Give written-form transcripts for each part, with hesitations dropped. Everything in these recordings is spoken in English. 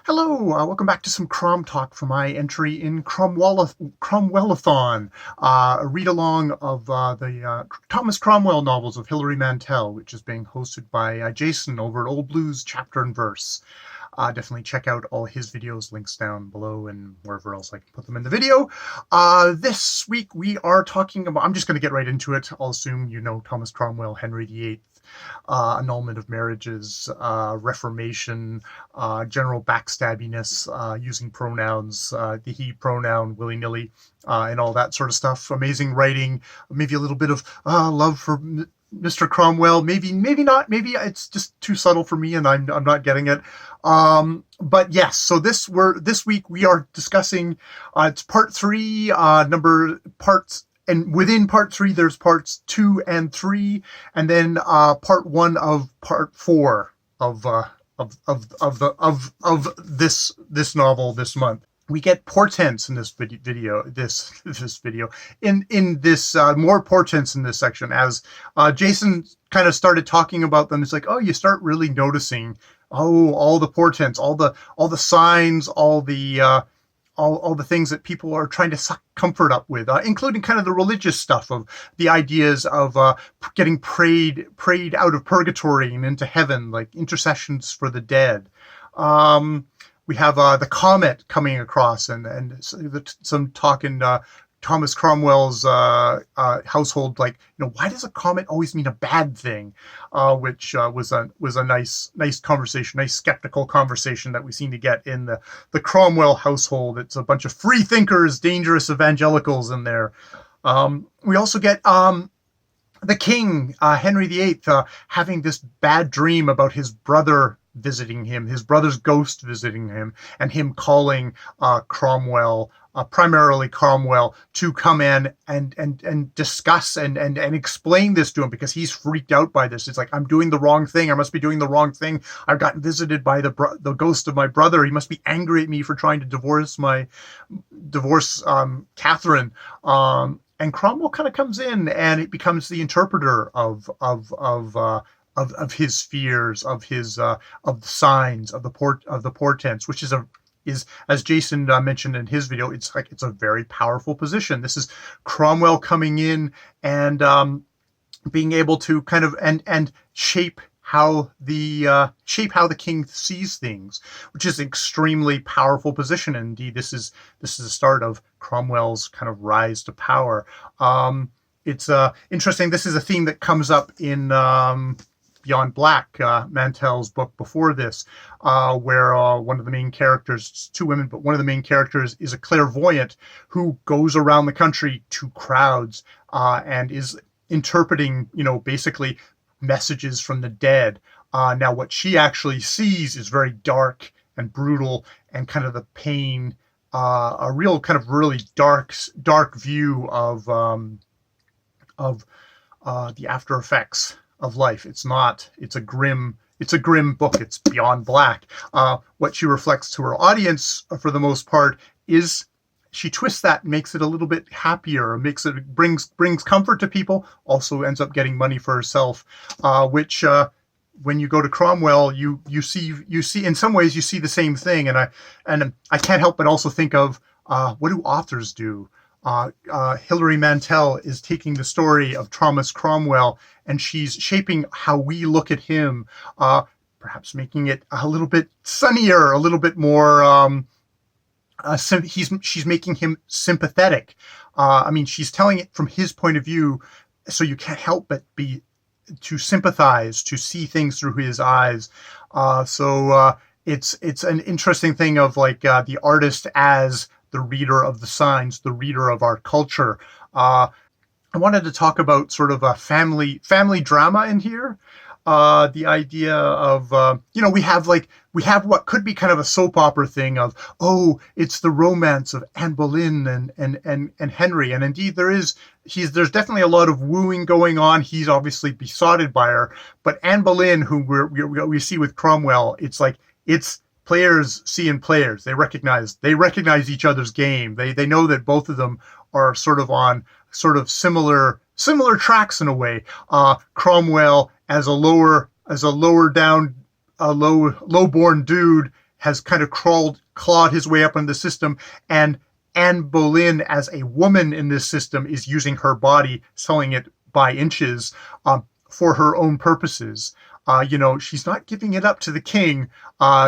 Hello, welcome back to some Crom talk for my entry in Cromwellathon, a read-along of the Thomas Cromwell novels of Hilary Mantel, which is being hosted by Jason over at Old Blues Chapter and Verse. Definitely check out all his videos, links down below and wherever else I can put them in the video. This week we are talking about, I'm just going to get right into it. I'll assume you know Thomas Cromwell, Henry VIII, annulment of marriages, Reformation, general backstabbiness, using pronouns, the he pronoun willy-nilly, and all that sort of stuff. Amazing writing, maybe a little bit of love for Mr. Cromwell, maybe not, maybe it's just too subtle for me and I'm not getting it. But yes, so this week we are discussing it's part 3, parts, and within part 3 there's parts 2 and 3, and then part 1 of part 4 of this novel this month. We get portents in this video. In this more portents in this section, as Jason kind of started talking about them. It's like, oh, you start really noticing, all the portents, all the signs, all the things that people are trying to suck comfort up with, including kind of the religious stuff of the ideas of getting prayed out of purgatory and into heaven, like intercessions for the dead. We have the comet coming across, and some talk in Thomas Cromwell's household, like, why does a comet always mean a bad thing? Which was a nice conversation, nice skeptical conversation that we seem to get in the Cromwell household. It's a bunch of free thinkers, dangerous evangelicals in there. We also get the king, Henry VIII, having this bad dream about his brother visiting him, his brother's ghost visiting him, and him calling Cromwell, primarily Cromwell, to come in and discuss and explain this to him, because he's freaked out by this. It's like, I'm doing the wrong thing. I must be doing the wrong thing. I've gotten visited by the ghost of my brother. He must be angry at me for trying to divorce Catherine. And Cromwell kind of comes in, and it becomes the interpreter of his fears, of the signs, of the portents, which is as Jason mentioned in his video, it's a very powerful position. This is Cromwell coming in and being able to kind of and shape how the king sees things, which is an extremely powerful position. And indeed, this is the start of Cromwell's kind of rise to power. It's interesting. This is a theme that comes up in Beyond Black, Mantell's book before this, where one of the main characters, it's 2 women, but one of the main characters is a clairvoyant who goes around the country to crowds and is interpreting, basically messages from the dead. Now, what she actually sees is very dark and brutal, and kind of the pain, a real kind of really dark view of the after effects of life. It's a grim book. It's Beyond Black. What she reflects to her audience, for the most part, is she twists that and makes it a little bit happier, brings comfort to people, also ends up getting money for herself, which when you go to Cromwell, you see in some ways you see the same thing. And I can't help but also think of what do authors do? Hilary Mantel is taking the story of Thomas Cromwell, and she's shaping how we look at him, perhaps making it a little bit sunnier, a little bit more. She's making him sympathetic. She's telling it from his point of view, so you can't help but to sympathize, to see things through his eyes. So it's an interesting thing of like the artist as the reader of the signs, the reader of our culture. I wanted to talk about sort of a family drama in here. The idea of, we have what could be kind of a soap opera thing of, it's the romance of Anne Boleyn and Henry. And indeed there's definitely a lot of wooing going on. He's obviously besotted by her, but Anne Boleyn, who we see with Cromwell, it's players seeing players. They recognize each other's game. They know that both of them are sort of on similar tracks in a way. Cromwell as a low-born dude has kind of clawed his way up in the system, and Anne Boleyn, as a woman in this system, is using her body, selling it by inches, for her own purposes. She's not giving it up to the king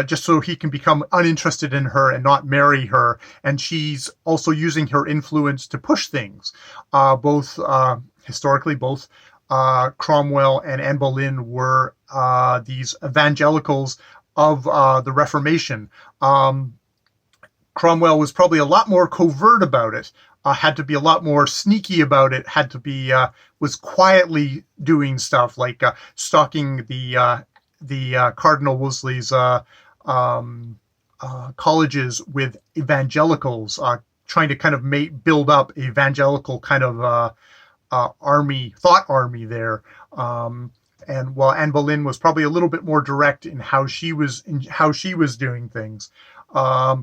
just so he can become uninterested in her and not marry her. And she's also using her influence to push things. Historically, both Cromwell and Anne Boleyn were these evangelicals of the Reformation. Cromwell was probably a lot more covert about it, had to be a lot more sneaky about it, had to be was quietly doing stuff like stalking the Cardinal Wolsey's colleges with evangelicals, trying to kind of build up evangelical kind of thought army there. And while Anne Boleyn was probably a little bit more direct in how she was doing things,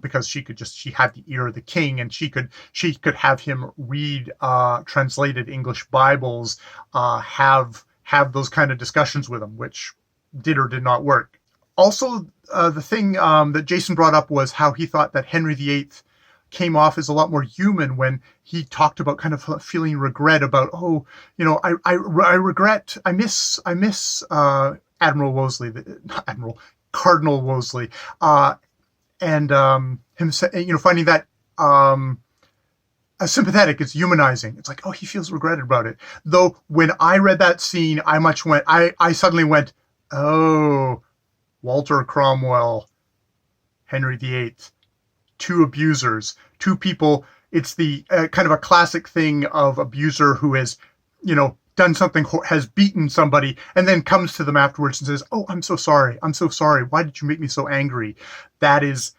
because she had the ear of the king, and she could have him read translated English Bibles, have those kind of discussions with him, which did or did not work. Also, the thing that Jason brought up was how he thought that Henry VIII came off as a lot more human when he talked about kind of feeling regret about, I miss Admiral Wolsey, not Admiral, Cardinal Wolsey, and him, finding that sympathetic, it's humanizing. It's like, oh, he feels regretted about it. Though when I read that scene, I suddenly went, oh, Walter Cromwell, Henry VIII, two abusers, two people. It's the kind of a classic thing of abuser who has, done something, has beaten somebody, and then comes to them afterwards and says, oh, I'm so sorry. Why did you make me so angry? That is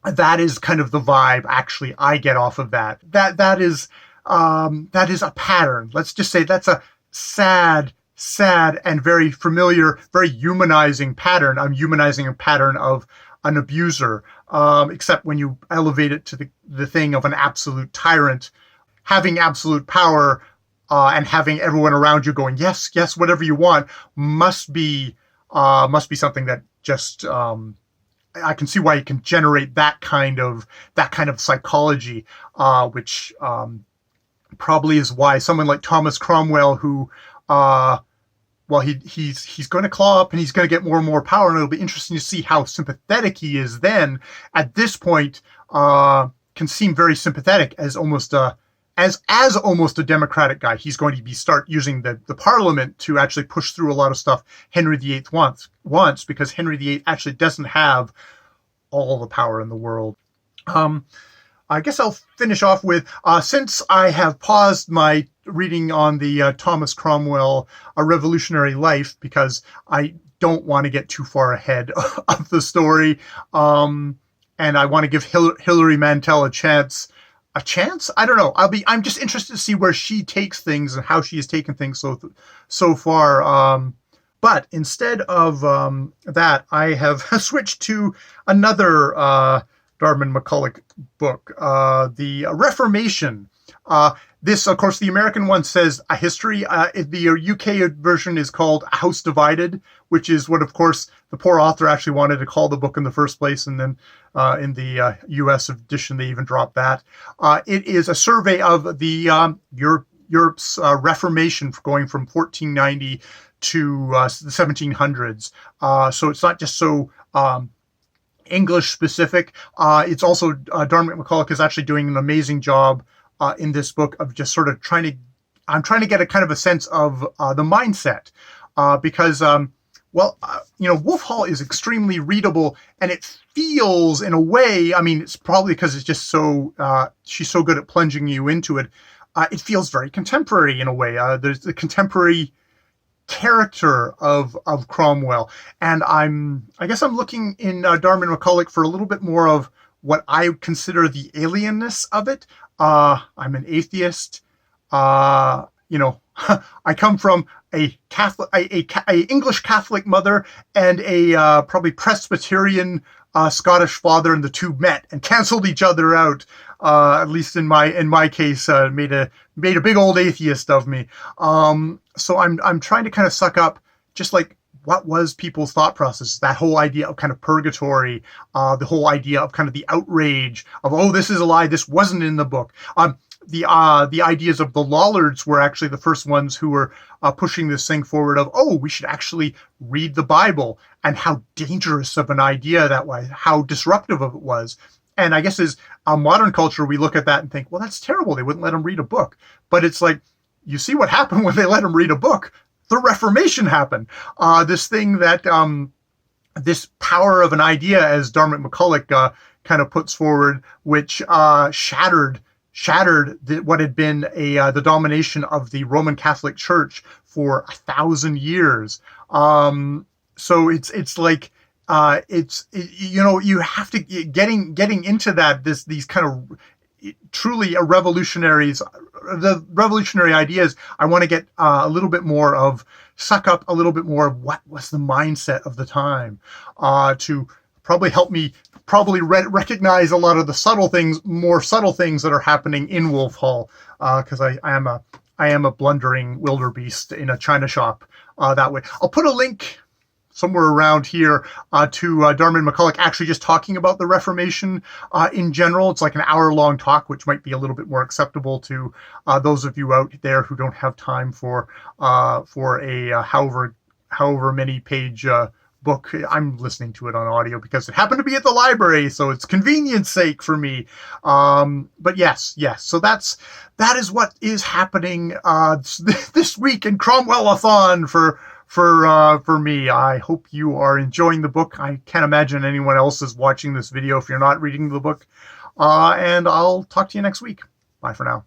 kind of the vibe, actually, I get off of that. That is a pattern. Let's just say that's a sad and very familiar, very humanizing pattern. I'm humanizing a pattern of an abuser, except when you elevate it to the thing of an absolute tyrant, having absolute power, and having everyone around you going, yes, whatever you want, must be something that just, I can see why you can generate that kind of psychology, which probably is why someone like Thomas Cromwell, who, he's going to claw up and he's going to get more and more power, and it'll be interesting to see how sympathetic he is then. At this point, can seem very sympathetic as almost a democratic guy. He's going to start using the parliament to actually push through a lot of stuff Henry VIII wants, because Henry VIII actually doesn't have all the power in the world. I guess I'll finish off with, since I have paused my reading on the Thomas Cromwell A Revolutionary Life, because I don't want to get too far ahead of the story, and I want to give Hilary Mantel a chance. I don't know. I'm just interested to see where she takes things and how she has taken things so far. But instead of that, I have switched to another Diarmaid MacCulloch book, the Reformation. This, of course, the American one says A History. The UK version is called A House Divided, which is what, of course, the poor author actually wanted to call the book in the first place, and then in the US edition, they even dropped that. It is a survey of the Europe's Reformation, going from 1490 to the 1700s. So it's not just so English specific. It's also Diarmaid MacCulloch is actually doing an amazing job in this book of just sort of I'm trying to get a kind of a sense of the mindset, because Wolf Hall is extremely readable, and it feels, in a way, it's probably because it's just so, she's so good at plunging you into it. It feels very contemporary in a way. There's the contemporary character of Cromwell, and I guess I'm looking in Diarmaid MacCulloch for a little bit more of what I consider the alienness of it. I'm an atheist. I come from a Catholic, a English Catholic mother, and a probably Presbyterian Scottish father, and the two met and canceled each other out. At least in my case, made a big old atheist of me. So I'm trying to kind of suck up just like what was people's thought process, that whole idea of kind of purgatory, the whole idea of kind of the outrage of, oh, this is a lie, this wasn't in the book. The ideas of the Lollards were actually the first ones who were pushing this thing forward of, oh, we should actually read the Bible, and how dangerous of an idea that was, how disruptive of it was. And I guess as a modern culture, we look at that and think, well, that's terrible. They wouldn't let them read a book. But it's like, you see what happened when they let them read a book. The Reformation happened. This thing that, this power of an idea, as Diarmaid MacCulloch kind of puts forward, which shattered what had been the domination of the Roman Catholic Church for 1,000 years. So it's like, you have to getting into that, these kind of truly the revolutionary ideas. I want to get suck up a little bit more of what was the mindset of the time, to probably help me recognize a lot of the more subtle things that are happening in Wolf Hall, because I am a blundering wildebeest in a china shop that way. I'll put a link somewhere around here to Diarmaid MacCulloch actually just talking about the Reformation in general. It's like an hour-long talk, which might be a little bit more acceptable to those of you out there who don't have time for a however many page book. I'm listening to it on audio because it happened to be at the library, so it's convenience sake for me. But yes. So that is what is happening this week in Cromwellathon for me. I hope you are enjoying the book. I can't imagine anyone else is watching this video if you're not reading the book. And I'll talk to you next week. Bye for now.